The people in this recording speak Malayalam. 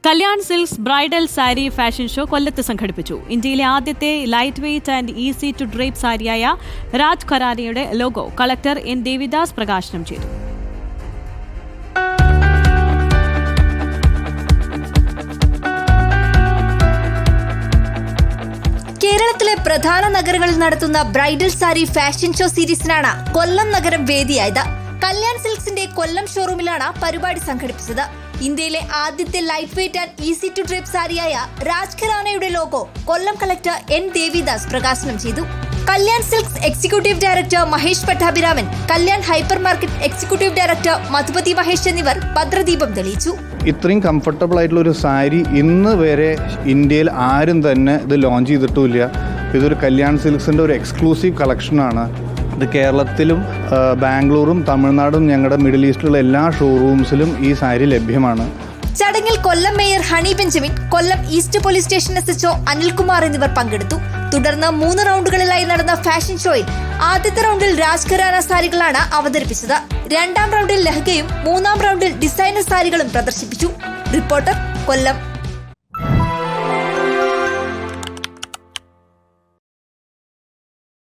Kalyan silks bridal sari fashion show കൊല്ലത്ത് സംഘടിപ്പിച്ചു. ഇന്ത്യയിലെ ആദ്യത്തെ light weight and easy to drape സാരിയായ രാജ് ഖരാനയുടെ ലോഗോ കളക്ടർ എൻ ദേവിദാസ് പ്രകാശനം ചെയ്തു. കേരളത്തിലെ പ്രധാന നഗരങ്ങളിൽ നടത്തുന്ന ബ്രൈഡൽ സാരി ഫാഷൻ ഷോ സീരീസിനാണ് കൊല്ലം നഗരം വേദിയായത്. കല്യാൺ സിൽക്സിന്റെ കൊല്ലം ഷോറൂമിലാണ് പരിപാടി സംഘടിപ്പിച്ചത്. ഇന്ത്യയിലെ ആദ്യത്തെ light weight and easy to drape സാരിയായ രാജ് ഖരാനയുടെ logo Kollam collector N Devidas പ്രകാശനം ചെയ്തു. Kalyan silks executive director Mahesh Pattabhiraman, Kalyan hyper market executive director Madhupathi Mahesh എന്നിവർ ഭദ്രദീപം തെളിയിച്ചു. ഇത്രയും കംഫർട്ടബിൾ ആയിട്ടുള്ള ഒരു സാരി ഇന്ന് വരെ ഇന്ത്യയിൽ ആരും തന്നെ ഇത് ലോഞ്ച് ചെയ്തിട്ടുമില്ല. ഇതൊരു കല്യാൺ സിൽക്സിൻ്റെ ഒരു എക്സ്ക്ലൂസീവ് കളക്ഷനാണ്. ഇത് കേരളത്തിലും ബാംഗ്ലൂരും തമിഴ്നാടും ഞങ്ങളുടെ മിഡിൽ ഈസ്റ്റിലുള്ള എല്ലാ ഷോറൂംസിലും ഈ സാരി ലഭ്യമാണ്. ചടങ്ങിൽ Kollam mayor Honey Benjamin, Kollam east police station SHO Anilkumar എന്നിവർ പങ്കെടുത്തു. തുടർന്ന് 3 റൗണ്ടുകളിലായി നടന്ന ഫാഷൻ ഷോയിൽ ആദ്യത്തെ റൗണ്ടിൽ രാജ് ഖരാന സാരികളാണ് അവതരിപ്പിച്ചത്. 2ാം റൗണ്ടിൽ ലഹങ്കയും 3ാം റൗണ്ടിൽ ഡിസൈനർ സാരികളും പ്രദർശിപ്പിച്ചു. റിപ്പോർട്ടർ, കൊല്ലം.